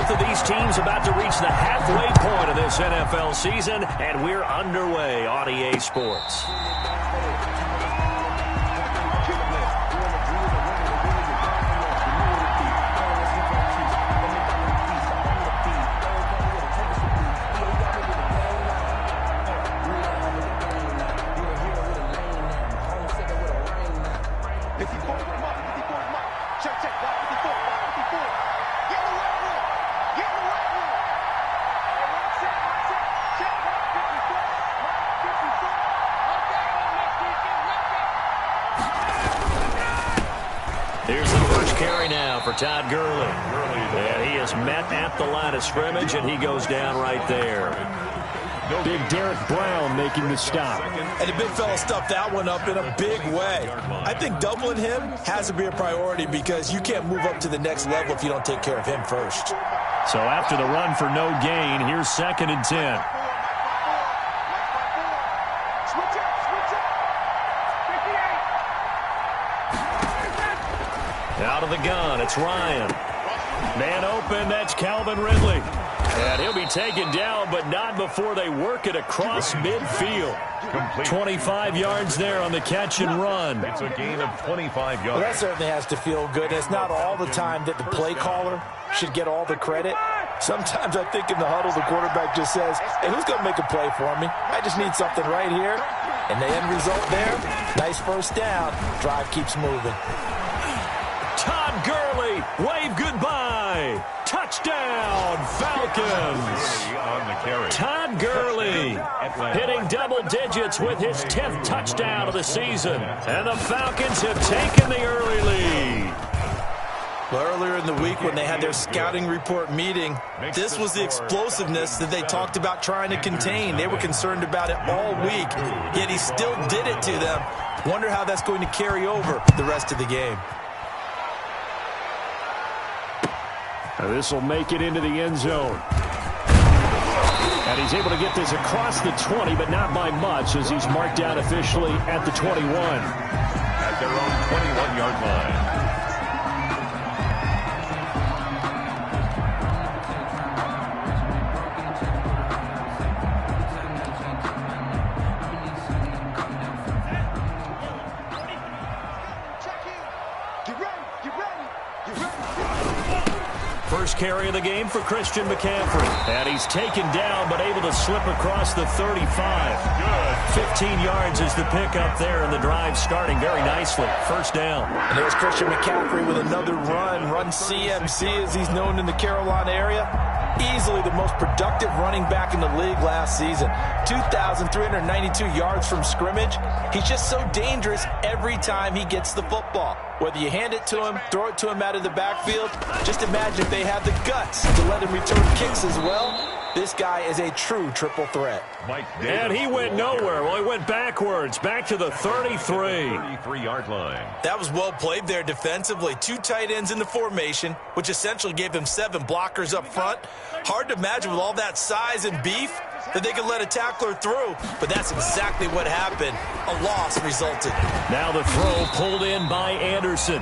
Both of these teams about to reach the halfway point of this NFL season, and we're underway on EA Sports. Here's the first carry now for Todd Gurley. And he is met at the line of scrimmage, and he goes down right there. Big Derek Brown making the stop. And the big fella stuffed that one up in a big way. I think doubling him has to be a priority because you can't move up to the next level if you don't take care of him first. So after the run for no gain, here's 2nd and 10. Out of the gun, it's Ryan. Man open, that's Calvin Ridley. And he'll be taken down, but not before they work it across midfield. 25 yards there on the catch and run. It's a gain of 25 yards. Well, that certainly has to feel good. It's not all the time that the play caller should get all the credit. Sometimes I think in the huddle, the quarterback just says, hey, who's going to make a play for me? I just need something right here. And the end result there, nice first down. Drive keeps moving. Todd Gurley, wave goodbye. Touchdown, Falcons. Todd Gurley hitting double digits with his 10th touchdown of the season. And the Falcons have taken the early lead. Well, earlier in the week when they had their scouting report meeting, this was the explosiveness that they talked about trying to contain. They were concerned about it all week, yet he still did it to them. Wonder how that's going to carry over the rest of the game. This will make it into the end zone. And he's able to get this across the 20, but not by much as he's marked down officially at the 21. At their own 21-yard line. First carry of the game for Christian McCaffrey. And he's taken down, but able to slip across the 35. Good. 15 yards is the pickup there, and the drive starting very nicely. First down. And here's Christian McCaffrey with another run CMC as he's known in the Carolina area. Easily the most productive running back in the league last season. 2,392 yards from scrimmage. He's just so dangerous every time he gets the football. Whether you hand it to him, throw it to him out of the backfield, just imagine if they have the guts to let him return kicks as well. This guy is a true triple threat. And he went nowhere. Well, he went backwards, back to the 33. 33-yard line. That was well played there defensively. 2 tight ends in the formation, which essentially gave them 7 blockers up front. Hard to imagine with all that size and beef that they could let a tackler through, but that's exactly what happened. A loss resulted. Now the throw pulled in by Anderson.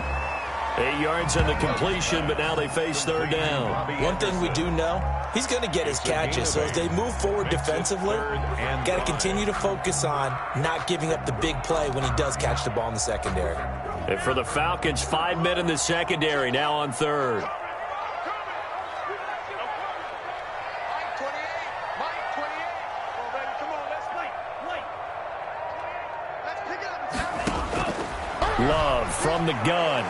8 yards on the completion, but now they face third down. One thing we do know, he's going to get his catches. So as they move forward defensively, got to continue to focus on not giving up the big play when he does catch the ball in the secondary. And for the Falcons, 5 men in the secondary, now on third. Love from the gun.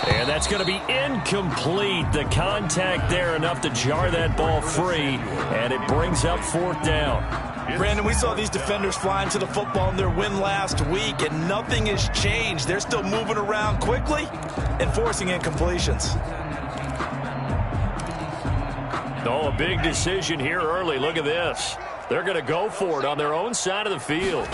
And that's going to be incomplete. The contact there enough to jar that ball free, and it brings up fourth down. Brandon, we saw these defenders flying to the football in their win last week, and nothing has changed. They're still moving around quickly and forcing incompletions. Oh, a big decision here early. Look at this. They're going to go for it on their own side of the field.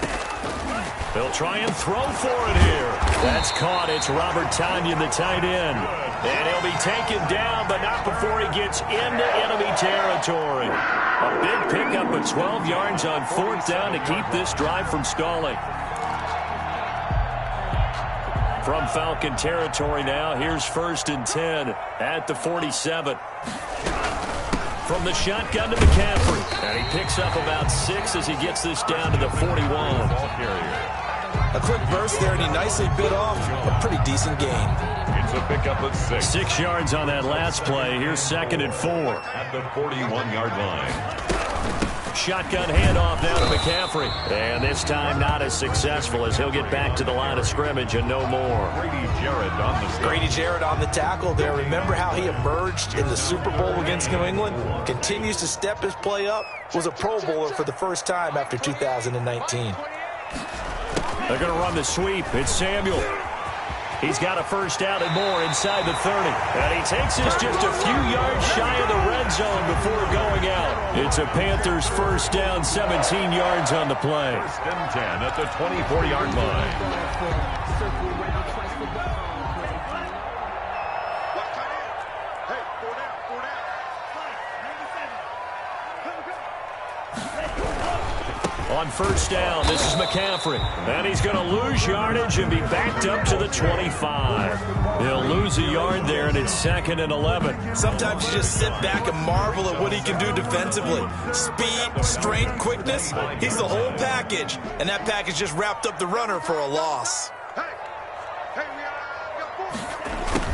They'll try and throw for it here. That's caught. It's Robert Tonyan, the tight end. And he'll be taken down, but not before he gets into enemy territory. A big pickup of 12 yards on fourth down to keep this drive from stalling. From Falcon territory now, here's 1st and 10 at the 47. From the shotgun to McCaffrey. And he picks up about 6 as he gets this down to the 41. A quick burst there, and he nicely bit off a pretty decent gain. It's a pickup of 6. 6 yards on that last play. Here's 2nd and 4. At the 41-yard line. Shotgun handoff now to McCaffrey. And this time not as successful as he'll get back to the line of scrimmage and no more. Grady Jarrett on the tackle there. Remember how he emerged in the Super Bowl against New England? Continues to step his play up. Was a Pro Bowler for the first time after 2019. They're going to run the sweep. It's Samuel. He's got a first down and more inside the 30. And he takes this just a few yards shy of the red zone before going out. It's a Panthers first down, 17 yards on the play. 1st and 10 at the 24-yard line. On first down, this is McCaffrey. And he's going to lose yardage and be backed up to the 25. He'll lose a yard there, and it's 2nd and 11. Sometimes you just sit back and marvel at what he can do defensively. Speed, strength, quickness, he's the whole package. And that package just wrapped up the runner for a loss.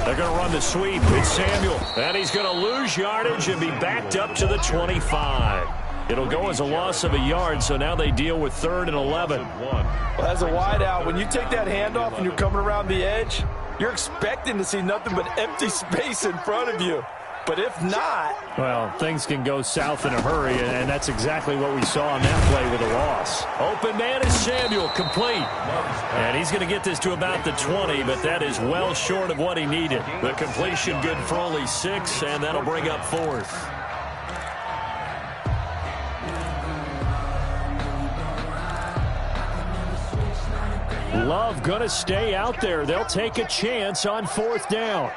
They're going to run the sweep. It's Samuel. And he's going to lose yardage and be backed up to the 25. It'll go as a loss of a yard, so now they deal with 3rd and 11. Well, as a wideout, when you take that handoff and you're coming around the edge, you're expecting to see nothing but empty space in front of you. But if not... Well, things can go south in a hurry, and that's exactly what we saw on that play with a loss. Open man is Samuel, complete. And he's going to get this to about the 20, but that is well short of what he needed. The completion good for only 6, and that'll bring up 4th. Love going to stay out there. They'll take a chance on 4th down.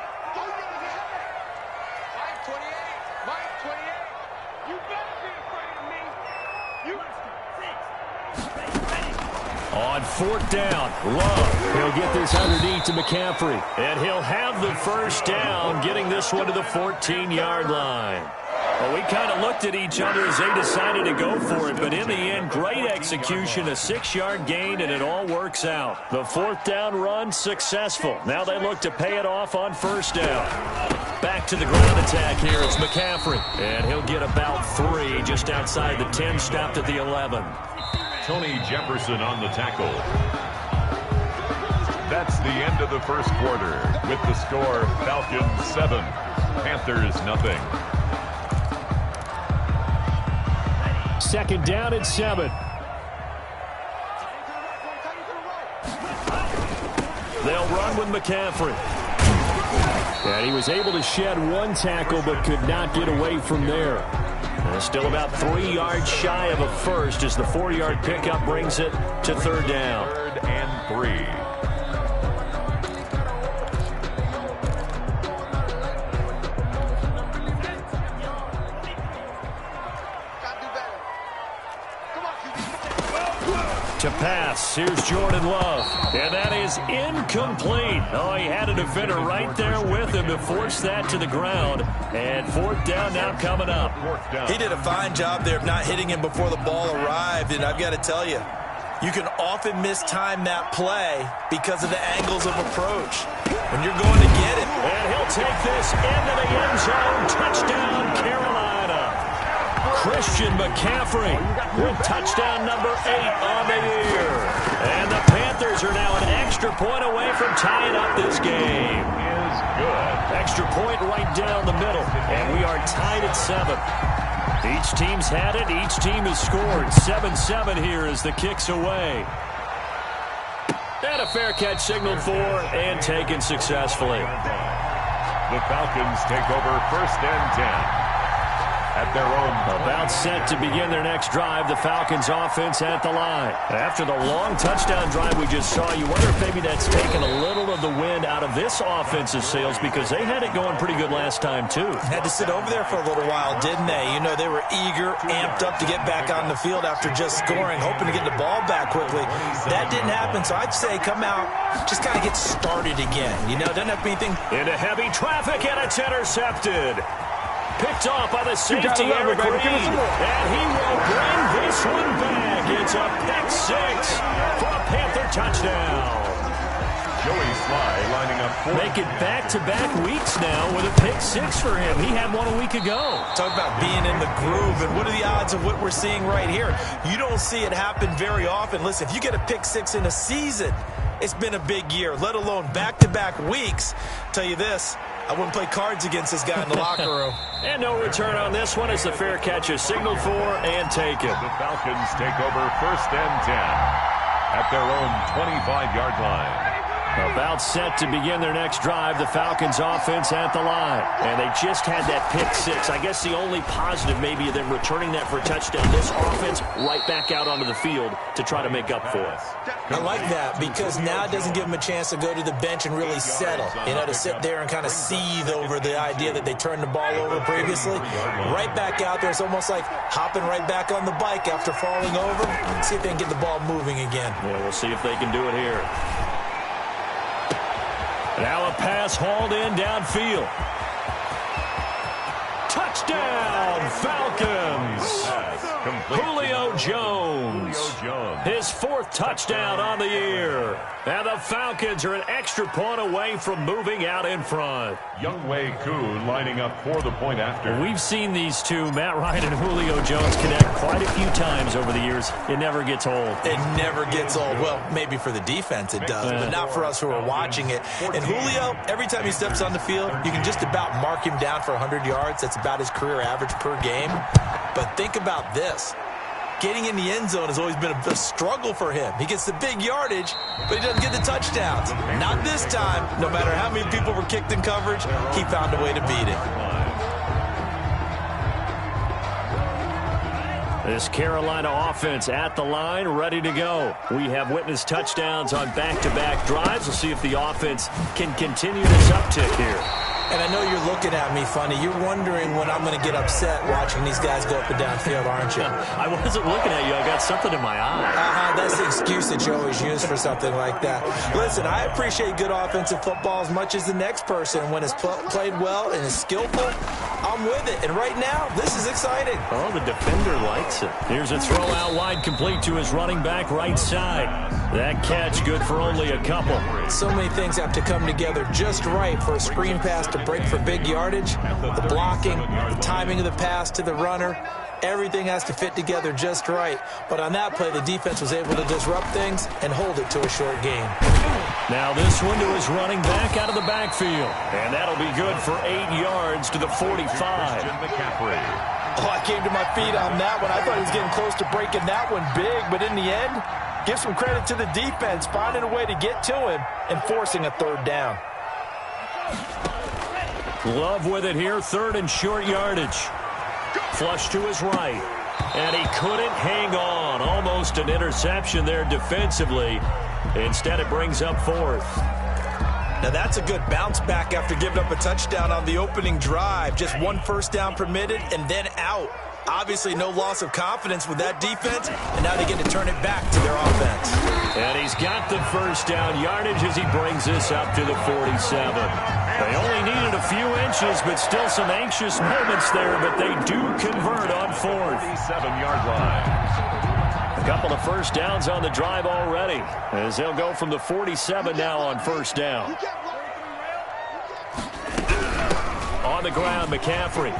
On 4th down, Love. He'll get this underneath to McCaffrey. And he'll have the first down, getting this one to the 14-yard line. Well, we kind of looked at each other as they decided to go for it, but in the end, great execution, a 6-yard gain, and it all works out. The 4th down run successful. Now they look to pay it off on 1st down. Back to the ground attack here. It's McCaffrey, and he'll get about 3 just outside the 10, stopped at the 11. Tony Jefferson on the tackle. That's the end of the first quarter with the score Falcons 7, Panthers nothing. 2nd down and 7. They'll run with McCaffrey. And he was able to shed 1 tackle but could not get away from there. And still about 3 yards shy of a first as the 4-yard pickup brings it to 3rd down. 3rd and 3. To pass, here's Jordan Love. And that is incomplete. Oh, he had a defender right there with him to force that to the ground. And 4th down now coming up. He did a fine job there of not hitting him before the ball arrived. And I've got to tell you, you can often mistime that play because of the angles of approach when you're going to get it. And he'll take this into the end zone. Touchdown, Carolina. Christian McCaffrey with touchdown number 8 on the year. And the Panthers are now an extra point away from tying up this game. Is good. Extra point right down the middle. And we are tied at 7. Each team's had it. Each team has scored. 7-7 here as the kick's away. And a fair catch signaled for and taken successfully. The Falcons take over 1st and 10. at their own. About set to begin their next drive, the Falcons offense at the line. After the long touchdown drive we just saw, you wonder if maybe that's taken a little of the wind out of this offensive sails, because they had it going pretty good last time too. Had to sit over there for a little while, didn't they? You know, they were eager, amped up to get back on the field after just scoring, hoping to get the ball back quickly. That didn't happen, so I'd say come out, just kind of get started again. You know, doesn't have to be anything. Into heavy traffic, and it's intercepted. Picked off by the safety, Eric Reed. And he will bring this one back. It's a pick six for a Panther touchdown. Joey Sly lining up for Make it back-to-back weeks now with a pick six for him. He had one a week ago. Talk about being in the groove, and what are the odds of what we're seeing right here? You don't see it happen very often. Listen, if you get a pick six in a season, it's been a big year, let alone back-to-back weeks. Tell you this, I wouldn't play cards against this guy in the locker room. And no return on this one as the fair catch is signaled for and taken. The Falcons take over 1st and 10 at their own 25-yard line. About set to begin their next drive, the Falcons offense at the line. And they just had that pick six. I guess the only positive maybe of them returning that for a touchdown. This offense right back out onto the field to try to make up for it. I like that because now it doesn't give them a chance to go to the bench and really settle. You know, to sit there and kind of seethe over the idea that they turned the ball over previously. Right back out there. It's almost like hopping right back on the bike after falling over. See if they can get the ball moving again. Yeah, we'll see if they can do it here. Now a pass hauled in downfield. Touchdown, Falcons! Julio Jones. His 4th touchdown on the year. And the Falcons are an extra point away from moving out in front. Younghoe Koo lining up for the point after. We've seen these two, Matt Ryan and Julio Jones, connect quite a few times over the years. It never gets old. It never gets old. Well, maybe for the defense it does, but not for us who are watching it. And Julio, every time he steps on the field, you can just about mark him down for 100 yards. That's about his career average per game. But think about this. Getting in the end zone has always been a struggle for him. He gets the big yardage, but he doesn't get the touchdowns. Not this time. No matter how many people were kicked in coverage, he found a way to beat it. This Carolina offense at the line, ready to go. We have witnessed touchdowns on back-to-back drives. We'll see if the offense can continue this uptick here. And I know you're looking at me funny. You're wondering when I'm going to get upset watching these guys go up and down field, aren't you? I wasn't looking at you. I got something in my eye. That's the excuse that you always use for something like that. Listen, I appreciate good offensive football as much as the next person. When it's played well and is skillful, I'm with it. And right now, this is exciting. Oh, the defender likes it. Here's a throw out wide, complete to his running back right side. That catch good for only a couple. So many things have to come together just right for a screen pass to break for big yardage. The blocking, the timing of the pass to the runner, everything has to fit together just right. But on that play, the defense was able to disrupt things and hold it to a short gain. Now this one to his running back out of the backfield. And that'll be good for 8 yards to the 45. Oh, I came to my feet on that one. I thought he was getting close to breaking that one big, but in the end, give some credit to the defense, finding a way to get to him and forcing a 3rd down. Love with it here, 3rd and short yardage. Flush to his right. And he couldn't hang on. Almost an interception there defensively. Instead, it brings up 4th. Now, that's a good bounce back after giving up a touchdown on the opening drive. Just 1 first down permitted and then out. Obviously, no loss of confidence with that defense, and now they get to turn it back to their offense. And he's got the first down yardage as he brings this up to the 47. They only needed a few inches, but still some anxious moments there, but they do convert on 4th. 7-yard line. A couple of first downs on the drive already, as they'll go from the 47 now on first down. On the ground, McCaffrey.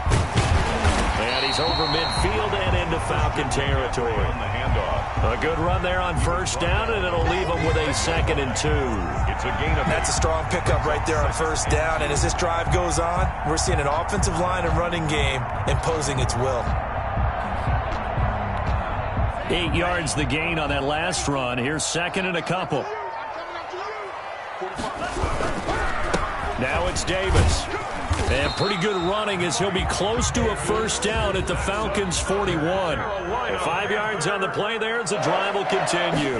And he's over midfield and into Falcon territory. On the handoff. A good run there on first down, and it'll leave him with a 2nd and 2. It's a gain of... That's a strong pickup right there on first down, and as this drive goes on, we're seeing an offensive line and running game imposing its will. 8 yards the gain on that last run. Here's 2nd and a couple. Now it's Davis. And pretty good running as he'll be close to a first down at the Falcons' 41. And 5 yards on the play there as the drive will continue.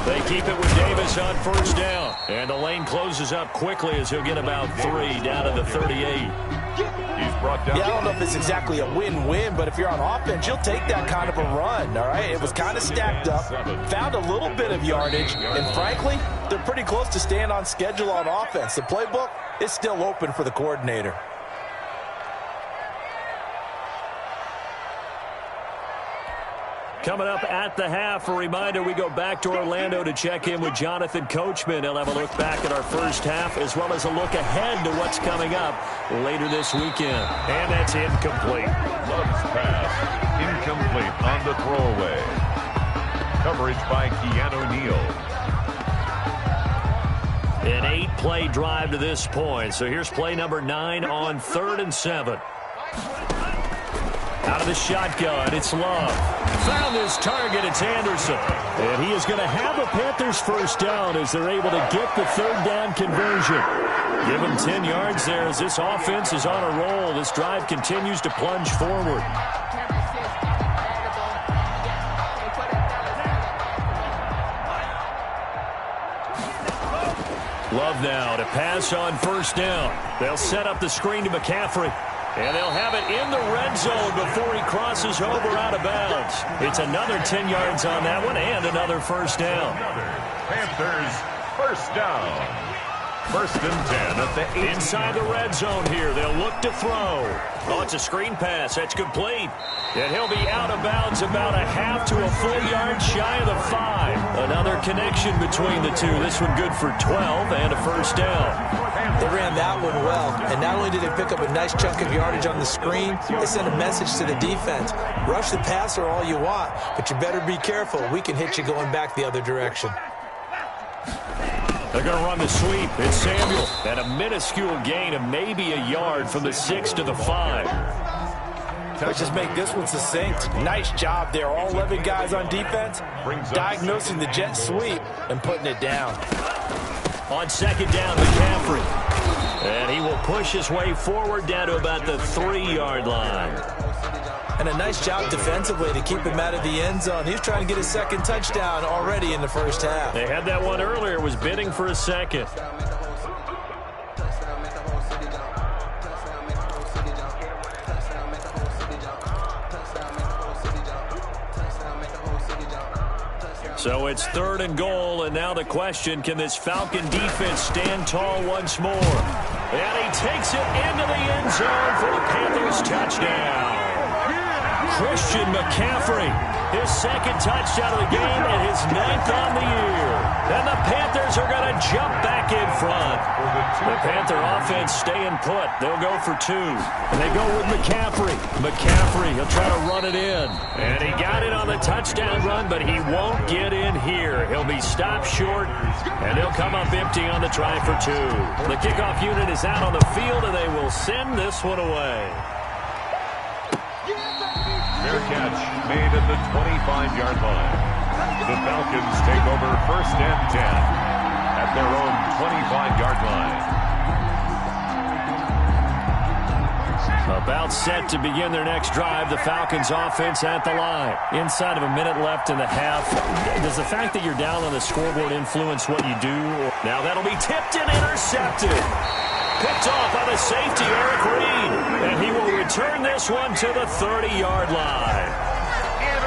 They keep it with Davis on first down. And the lane closes up quickly as he'll get about 3 down to the 38. He's brought down. Yeah, I don't know if it's exactly a win-win, but if you're on offense, you'll take that kind of a run, all right? It was kind of stacked up, found a little bit of yardage, and frankly, they're pretty close to staying on schedule on offense. The playbook is still open for the coordinator. Coming up at the half, a reminder, we go back to Orlando to check in with Jonathan Coachman. He'll have a look back at our first half as well as a look ahead to what's coming up later this weekend. And that's incomplete. Love's pass. Incomplete on the throwaway. Coverage by Keanu Neal. An 8-play drive to this point. So here's play number 9 on 3rd and 7. Out of the shotgun, it's Love. Found his target, it's Anderson. And he is going to have a Panthers first down as they're able to get the 3rd down conversion. Give him 10 yards there as this offense is on a roll. This drive continues to plunge forward. Love now to pass on first down. They'll set up the screen to McCaffrey. And they'll have it in the red zone before he crosses over out of bounds. It's another 10 yards on that one and another first down. Panthers first down. 1st and 10 at the 8. Inside the red zone here. They'll look to throw. Oh, it's a screen pass. That's complete. And he'll be out of bounds about a half to a full yard shy of the 5. Another connection between the two. This one good for 12 and a first down. They ran that one well, and not only did they pick up a nice chunk of yardage on the screen, they sent a message to the defense. Rush the passer all you want, but you better be careful. We can hit you going back the other direction. They're going to run the sweep. It's Samuel. And a minuscule gain of maybe a yard from the 6 to the 5. Let's just make this one succinct. Nice job there. All 11 guys on defense diagnosing the jet sweep and putting it down. On 2nd down, McCaffrey. And he will push his way forward down to about the 3-yard line. And a nice job defensively to keep him out of the end zone. He's trying to get his 2nd touchdown already in the first half. They had that one earlier, was bidding for a 2nd. So it's 3rd and goal, and now the question, can this Falcon defense stand tall once more? And he takes it into the end zone for the Panthers touchdown. Christian McCaffrey, his 2nd touchdown of the game and his 9th on the year. And the Panthers are going to jump back in front. The Panther offense staying put. They'll go for 2. And they go with McCaffrey. McCaffrey, he'll try to run it in. And he got it on the touchdown run, but he won't get in here. He'll be stopped short, and they'll come up empty on the try for 2. The kickoff unit is out on the field, and they will send this one away. Fair catch made at the 25-yard line. The Falcons take over 1st and 10 at their own 25-yard line. About set to begin their next drive, the Falcons offense at the line. Inside of a minute left in the half. Does the fact that you're down on the scoreboard influence what you do? Now that'll be tipped and intercepted. Picked off by the safety, Eric Reed. And he will return this one to the 30-yard line.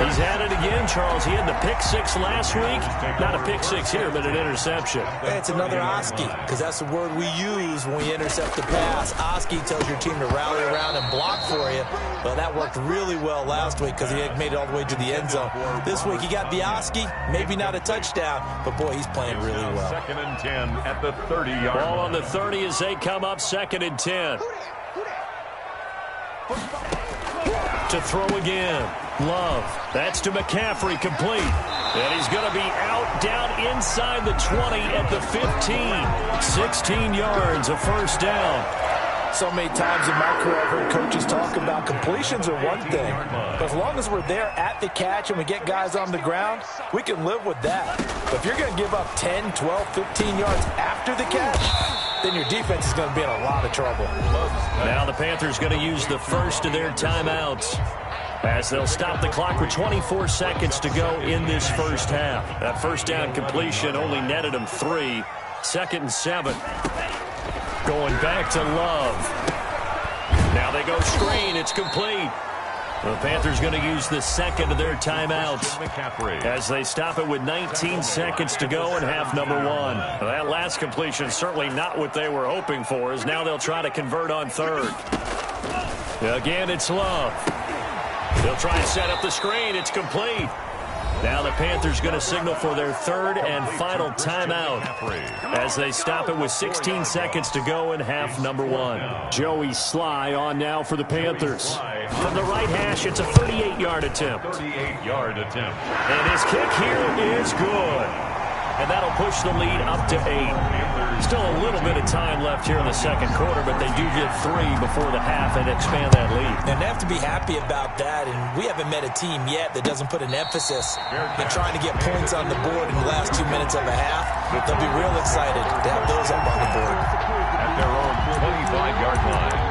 He's had it again, Charles. He had the pick 6 last week. Not a pick 6 here, but an interception. Hey, it's another Oski, because that's the word we use when we intercept the pass. Oski tells your team to rally around and block for you. Well, that worked really well last week because he had made it all the way to the end zone. This week he got the Oski, maybe not a touchdown, but boy, he's playing really well. 2nd and 10 at the 30-yard line. Ball on the 30 as they come up 2nd and 10. To throw again. Love. That's to McCaffrey, complete. And he's going to be out down inside the 20 at the 15. 16 yards, a first down. So many times in my career I've heard coaches talk about completions are one thing, but as long as we're there at the catch and we get guys on the ground, we can live with that. But if you're going to give up 10, 12, 15 yards after the catch, then your defense is going to be in a lot of trouble. Now the Panthers going to use the first of their timeouts, as they'll stop the clock with 24 seconds to go in this first half. That first down completion only netted them 3. 2nd and 7. Going back to Love. Now they go screen. It's complete. The Panthers going to use the second of their timeouts as they stop it with 19 seconds to go in half number 1. That last completion certainly not what they were hoping for, as now they'll try to convert on 3rd. Again, it's Love. They'll try and set up the screen. It's complete. Now the Panthers going to signal for their 3rd and final timeout as they stop it with 16 seconds to go in half number 1. Joey Sly on now for the Panthers. From the right hash, it's a 38-yard attempt. 38-yard attempt. And his kick here is good. And that'll push the lead up to 8. Still a little bit of time left here in the second quarter, but they do get 3 before the half and expand that lead. And they have to be happy about that. And we haven't met a team yet that doesn't put an emphasis in trying to get points on the board in the last 2 minutes of a half. They'll be real excited to have those up on the board. At their own 25-yard line.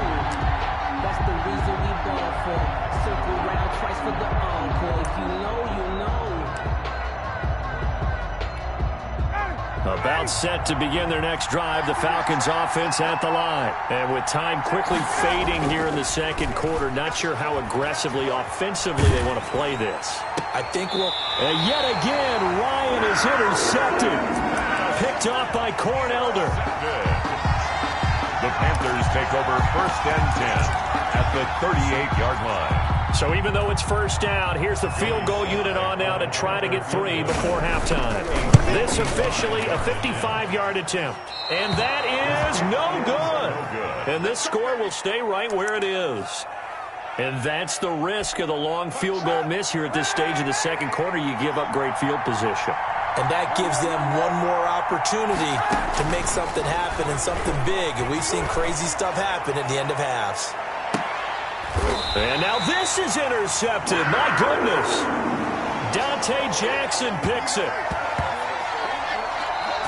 That's the reason we ball for. Circle round twice for the encore. If you know, you know. About set to begin their next drive, the Falcons offense at the line. And with time quickly fading here in the second quarter, not sure how aggressively, offensively they want to play this. I think we'll... And yet again, Ryan is intercepted. Picked off by Corn Elder. The Panthers take over 1st and 10 at the 38-yard line. So even though it's first down, here's the field goal unit on now to try to get 3 before halftime. This officially a 55-yard attempt. And that is no good. And this score will stay right where it is. And that's the risk of the long field goal miss here at this stage of the second quarter. You give up great field position. And that gives them one more opportunity to make something happen and something big. And we've seen crazy stuff happen at the end of halves. And now this is intercepted. My goodness. Dante Jackson picks it.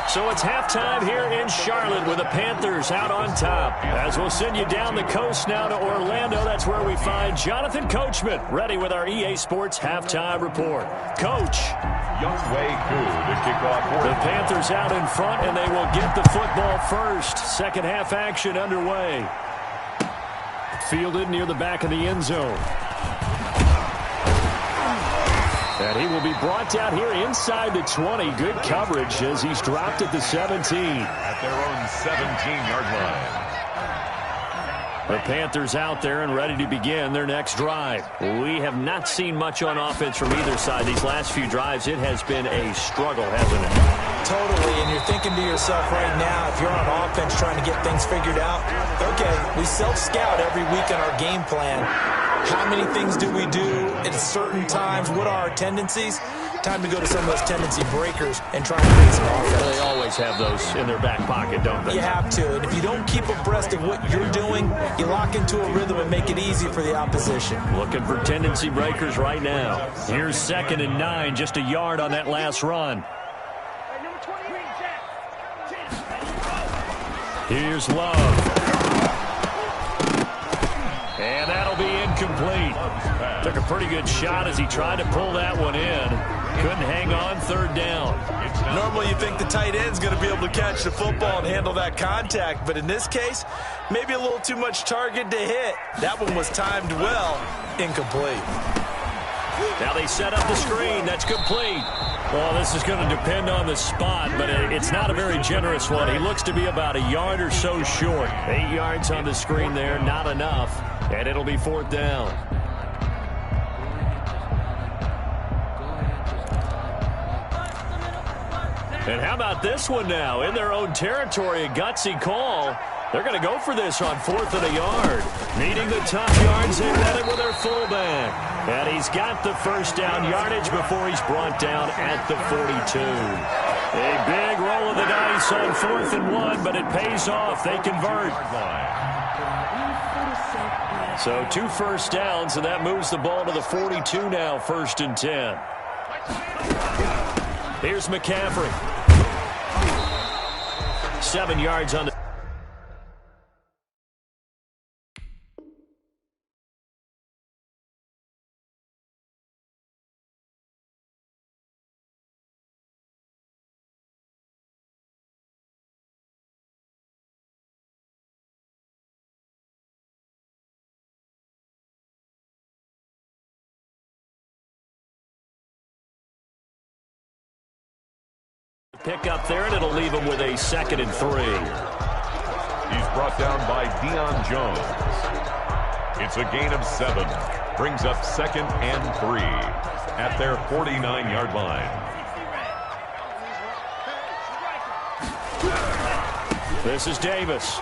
So it's halftime here in Charlotte with the Panthers out on top. As we'll send you down the coast now to Orlando, that's where we find Jonathan Coachman ready with our EA Sports halftime report. Coach. Youngway Koo to kick off. The Panthers out in front, and they will get the football first. Second half action underway. Fielded near the back of the end zone. And he will be brought down here inside the 20. Good coverage as he's dropped at the 17. At their own 17-yard line. The Panthers out there and ready to begin their next drive. We have not seen much on offense from either side. These last few drives, it has been a struggle, hasn't it? Totally, and you're thinking to yourself right now, if you're on offense trying to get things figured out, okay, we self-scout every week in our game plan. How many things do we do at certain times? What are our tendencies? Time to go to some of those tendency breakers and try and create some offense. They always have those in their back pocket, don't they? You have to, and if you don't keep abreast of what you're doing, you lock into a rhythm and make it easy for the opposition. Looking for tendency breakers right now. Here's 2nd and 9, just a yard on that last run. Here's Love. And that'll be incomplete. Took a pretty good shot as he tried to pull that one in. Couldn't hang on, 3rd down. Normally you think the tight end's going to be able to catch the football and handle that contact, but in this case, maybe a little too much target to hit. That one was timed well, incomplete. Now they set up the screen. That's complete. Well, this is going to depend on the spot, but it's not a very generous one. He looks to be about a yard or so short. 8 yards on the screen there, not enough, and it'll be 4th down. And how about this one now? In their own territory, a gutsy call. They're going to go for this on 4th and a yard. Needing the top yards, they run it with their fullback. And he's got the first down yardage before he's brought down at the 42. A big roll of the dice on 4th and 1, but it pays off. They convert. So 2 first downs, and that moves the ball to the 42 now, 1st and 10. Here's McCaffrey. 7 yards on the... pickup there, and it'll leave him with a 2nd and 3. He's brought down by Deion Jones. It's a gain of 7. Brings up 2nd and 3 at their 49-yard line. This is Davis.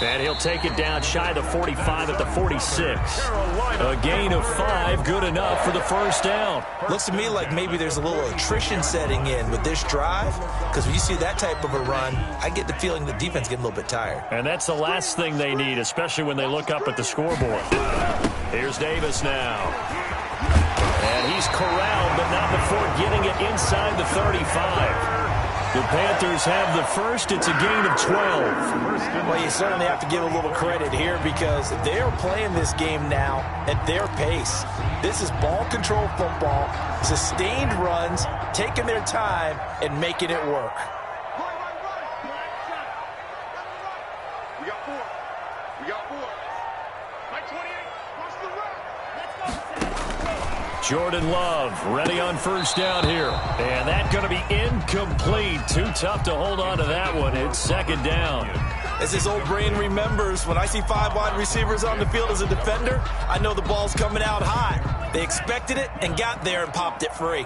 And he'll take it down shy of the 45 at the 46. A gain of 5, good enough for the first down. Looks to me like maybe there's a little attrition setting in with this drive, because when you see that type of a run, I get the feeling the defense getting a little bit tired. And that's the last thing they need, especially when they look up at the scoreboard. Here's Davis now. And he's corralled, but not before getting it inside the 35. The Panthers have the first. It's a gain of 12. Well, you certainly have to give a little credit here because they're playing this game now at their pace. This is ball control football, sustained runs, taking their time, and making it work. We got 4. We got 4. Mike 28. Watch the run. Let's go. Jordan Love ready on first down here. And that's going to be incomplete. Too tough to hold on to that one. It's 2nd down. As his old brain remembers, when I see 5 wide receivers on the field as a defender, I know the ball's coming out high. They expected it and got there and popped it free.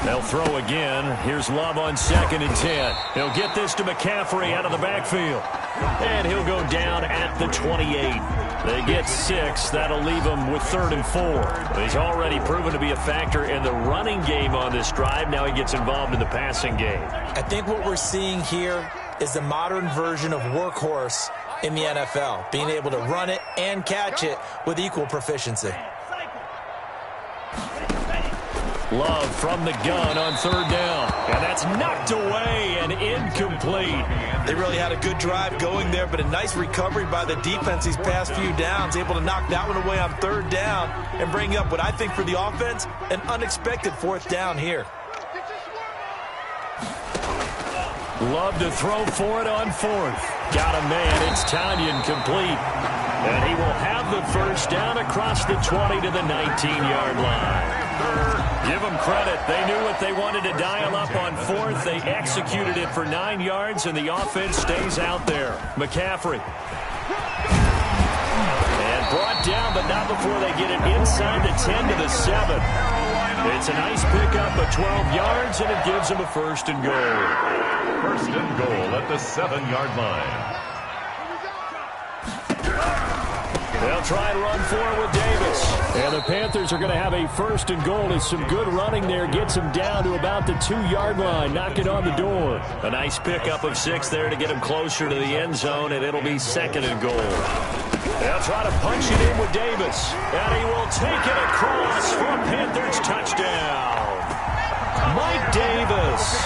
They'll throw again. Here's Love on 2nd and 10. He'll get this to McCaffrey out of the backfield. And he'll go down at the 28. They get 6. That'll leave him with 3rd and 4. He's already proven to be a factor in the running game on this drive. Now he gets involved in the passing game. I think what we're seeing here is the modern version of workhorse in the NFL, being able to run it and catch it with equal proficiency. Love from the gun on 3rd down. And that's knocked away and incomplete. They really had a good drive going there, but a nice recovery by the defense these past few downs, able to knock that one away on 3rd down and bring up what I think for the offense, an unexpected 4th down here. Love to throw for it on 4th. Got a man. It's Tanyan complete. And he will have the first down across the 20 to the 19-yard line. Give them credit. They knew what they wanted to dial up on 4th. They executed it for 9 yards, and the offense stays out there. McCaffrey. And brought down, but not before they get it inside the 10 to the 7. It's a nice pickup of 12 yards, and it gives them a 1st and goal. 1st and goal at the 7-yard line. They'll try and run for it with Davis. And the Panthers are going to have a 1st and goal. It's some good running there. Gets him down to about the 2-yard line. Knocking on the door. A nice pickup of 6 there to get him closer to the end zone, and it'll be 2nd and goal. They'll try to punch it in with Davis. And he will take it across for a Panthers touchdown. Mike Davis,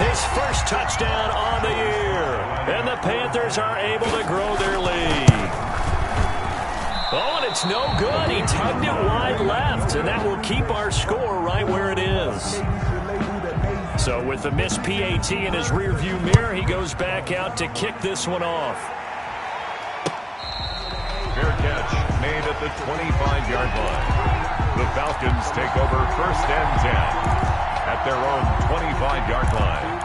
his first touchdown on the year. And the Panthers are able to grow their lead. Oh, and it's no good. He tugged it wide left, and that will keep our score right where it is. So with the missed PAT in his rearview mirror, he goes back out to kick this one off. Fair catch made at the 25-yard line. The Falcons take over 1st and 10 at their own 25-yard line.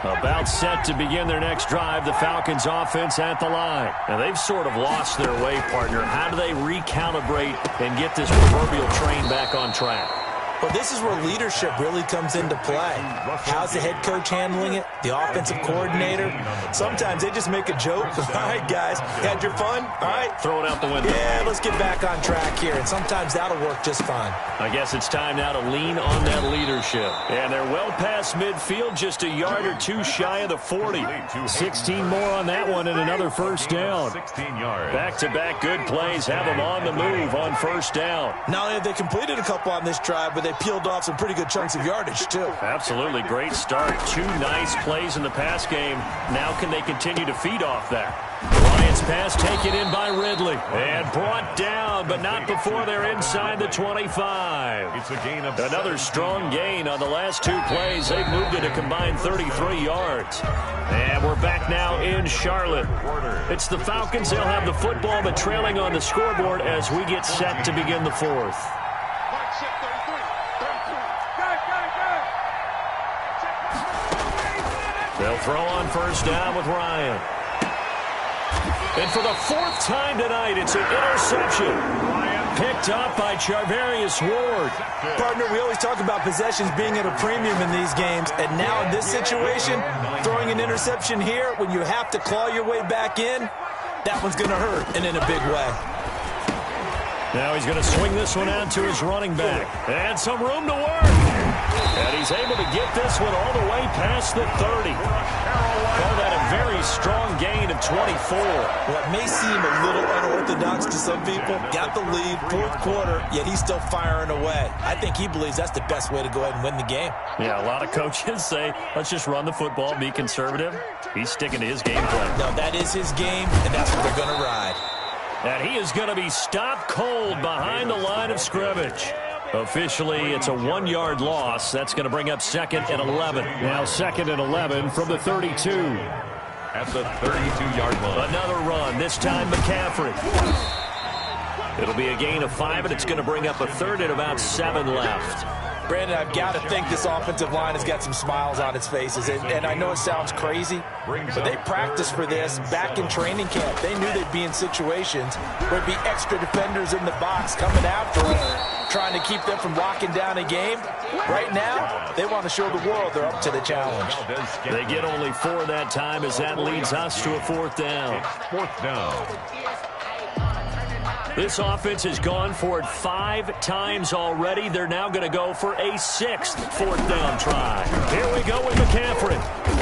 About set to begin their next drive, the Falcons offense at the line. Now, they've sort of lost their way, partner. How do they recalibrate and get this proverbial train back on track? Well, this is where leadership really comes into play. How's the head coach handling it? The offensive coordinator? Sometimes they just make a joke. All right, guys, had your fun? All right. Throw it out the window. Yeah, let's get back on track here. And sometimes that'll work just fine. I guess it's time now to lean on that leadership. And they're well past midfield, just a yard or two shy of the 40. 16 more on that one and another 1st down. 16 yards. Back-to-back good plays have them on the move on 1st down. Not only have they completed a couple on this drive, but they peeled off some pretty good chunks of yardage, too. Absolutely. Great start. 2 nice plays in the pass game. Now can they continue to feed off that? Ryan Bounce pass taken in by Ridley. And brought down, but not before they're inside the 25. It's a gain of Another strong gain on the last 2 plays. They've moved it a combined 33 yards. And we're back now in Charlotte. It's the Falcons. They'll have the football, but trailing on the scoreboard as we get set to begin the fourth. They'll throw on first down with Ryan. And for the 4th time tonight, it's an interception. Picked up by Charvarius Ward. Partner, we always talk about possessions being at a premium in these games, and now in this situation, throwing an interception here when you have to claw your way back in, that one's going to hurt, and in a big way. Now he's going to swing this one out to his running back. And some room to work. And he's able to get this one all the way past the 30. Call that a very strong gain of 24. What may seem a little unorthodox to some people, got the lead, 4th quarter, yet he's still firing away. I think he believes that's the best way to go ahead and win the game. Yeah, a lot of coaches say, let's just run the football, be conservative. He's sticking to his game plan. No, that is his game, and that's what they're going to ride. And he is going to be stopped cold behind the line of scrimmage. Officially, it's a 1-yard loss. That's going to bring up 2nd and 11. Now 2nd and 11 from the 32. At the 32-yard line. Another run, this time McCaffrey. It'll be a gain of 5, and it's going to bring up a 3rd and about 7 left. Brandon, I've got to think this offensive line has got some smiles on its faces. And I know it sounds crazy, but they practiced for this back in training camp. They knew they'd be in situations where there'd be extra defenders in the box coming after them, trying to keep them from locking down a game. Right now, they want to show the world they're up to the challenge. They get only 4 that time as that leads us to a 4th down. 4th down. This offense has gone for it 5 times already. They're now going to go for a 6th 4th down try. Here we go with McCaffrey.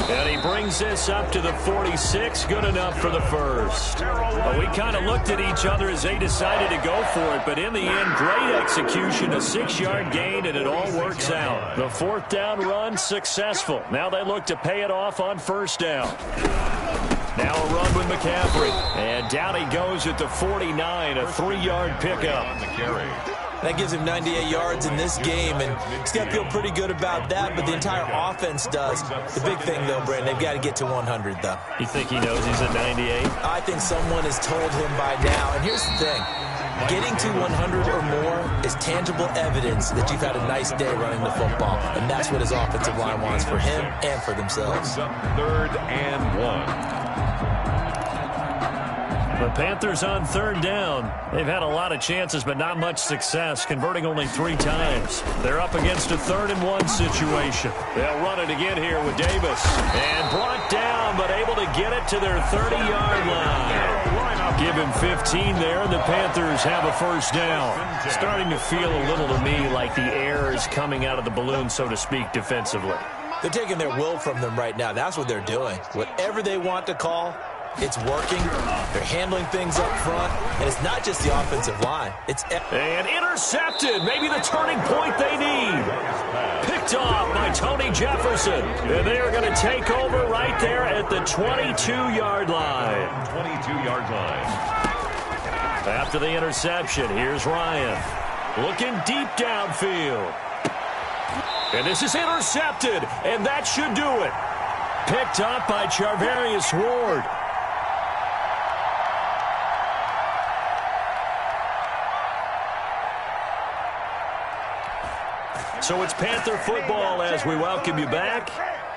And he brings this up to the 46. Good enough for the first. Well, we kind of looked at each other as they decided to go for it. But in the end, great execution, a 6-yard gain, and it all works out. The 4th down run successful. Now they look to pay it off on first down. Now a run with McCaffrey. And down he goes at the 49, a 3-yard pickup. That gives him 98 yards in this game, and he's got to feel pretty good about that, but the entire offense does. The big thing, though, Brandon, they've got to get to 100, though. You think he knows he's at 98? I think someone has told him by now, and here's the thing. Getting to 100 or more is tangible evidence that you've had a nice day running the football, and that's what his offensive line wants for him and for themselves. 3rd and 1. The Panthers on 3rd down. They've had a lot of chances, but not much success, converting only 3 times. They're up against a 3rd and 1 situation. They'll run it again here with Davis. And brought down, but able to get it to their 30-yard line. Give him 15 there, and the Panthers have a first down. Starting to feel a little to me like the air is coming out of the balloon, so to speak, defensively. They're taking their will from them right now. That's what they're doing. Whatever they want to call, it's working. They're handling things up front, and it's not just the offensive line. And intercepted. Maybe the turning point they need. Picked off by Tony Jefferson. And they are going to take over right there at the 22-yard line. 22-yard line. After the interception, here's Ryan. Looking deep downfield. And this is intercepted, and that should do it. Picked up by Charvarius Ward. So it's Panther football as we welcome you back.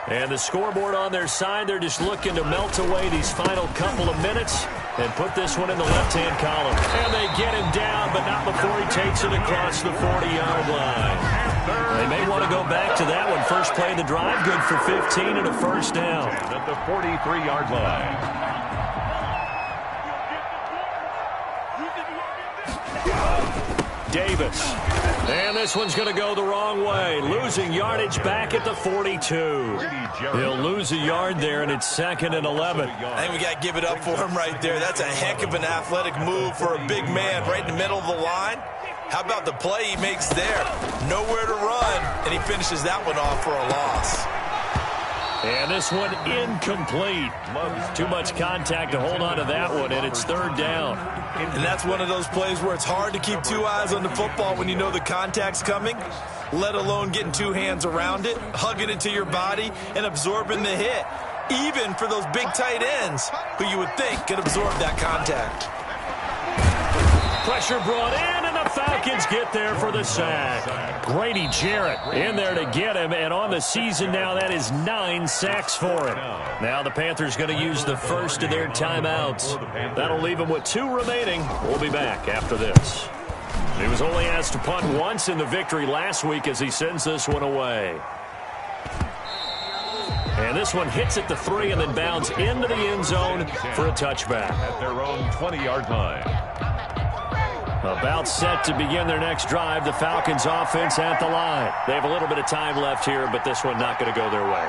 And the scoreboard on their side, they're just looking to melt away these final couple of minutes and put this one in the left-hand column. And they get him down, but not before he takes it across the 40-yard line. They may want to go back to that one. First play of the drive, good for 15 and a first down. At the 43-yard line. Davis. And this one's going to go the wrong way. Losing yardage back at the 42. He'll lose a yard there, and it's 2nd and 11. I think we got to give it up for him right there. That's a heck of an athletic move for a big man right in the middle of the line. How about the play he makes there? Nowhere to run, and he finishes that one off for a loss. And this one incomplete. Too much contact to hold on to that one, and it's third down. And that's one of those plays where it's hard to keep two eyes on the football when you know the contact's coming, let alone getting two hands around it, hugging it to your body, and absorbing the hit. Even for those big tight ends who you would think could absorb that contact. Pressure brought in, and the Falcons get there for the sack. Grady Jarrett in there to get him, and on the season now, that is 9 sacks for him. Now the Panthers going to use the first of their timeouts. That'll leave them with 2 remaining. We'll be back after this. He was only asked to punt once in the victory last week as he sends this one away. And this one hits at the 3 and then bounds into the end zone for a touchback. At their own 20-yard line. About set to begin their next drive. The Falcons offense at the line. They have a little bit of time left here, but this one not going to go their way.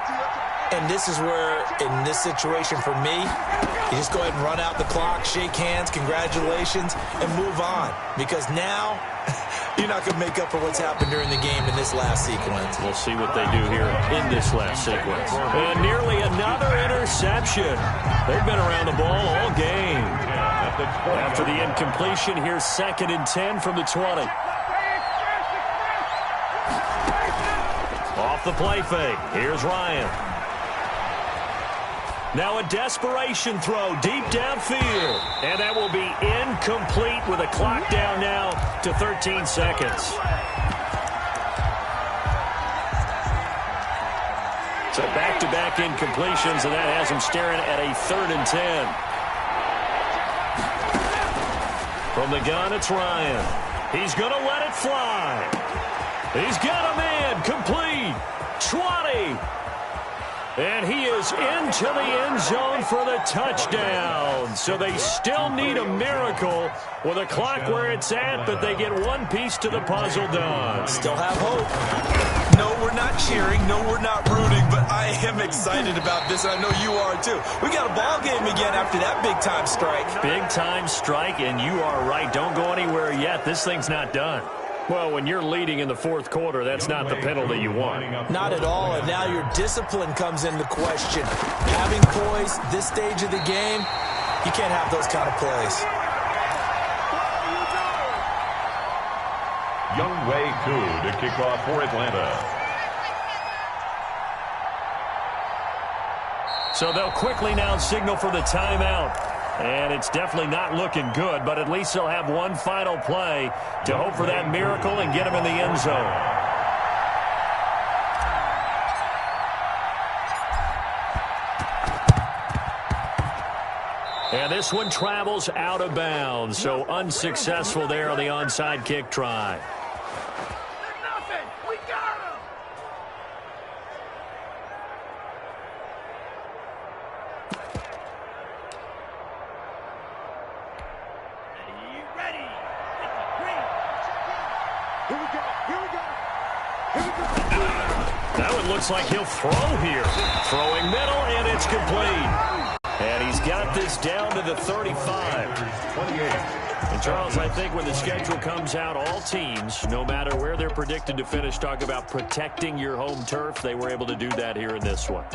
And this is where, in this situation for me, you just go ahead and run out the clock, shake hands, congratulations, and move on. Because now, you're not going to make up for what's happened during the game in this last sequence. We'll see what they do here in this last sequence. And nearly another interception. They've been around the ball all game. After the incompletion, here's 2nd and 10 from the 20. Off the play fake. Here's Ryan. Now a desperation throw deep downfield. And that will be incomplete with a clock down now to 13 seconds. So back-to-back incompletions, and that has him staring at a 3rd and 10. From the gun, it's Ryan. He's going to let it fly. He's got a man complete. 20. And he is into the end zone for the touchdown. So they still need a miracle with a clock where it's at, but they get one piece to the puzzle done. Still have hope. No, we're not cheering. No, we're not rooting, but I am excited about this, and I know you are too. We got a ball game again after that big-time strike. Big-time strike, and you are right. Don't go anywhere yet. This thing's not done. Well, when you're leading in the 4th quarter, that's not the penalty you want. Not at all, and now your discipline comes into question. Having poise this stage of the game, you can't have those kind of plays. Younghoe Koo to kick off for Atlanta. So they'll quickly now signal for the timeout. And it's definitely not looking good, but at least they'll have one final play to hope for that miracle and get him in the end zone. And this one travels out of bounds, so unsuccessful there on the onside kick try. That one looks like he'll throw here. Throwing middle, and it's complete. And he's got this down to the 35. And, Charles, I think when the schedule comes out, all teams, no matter where they're predicted to finish, talk about protecting your home turf. They were able to do that here in this one.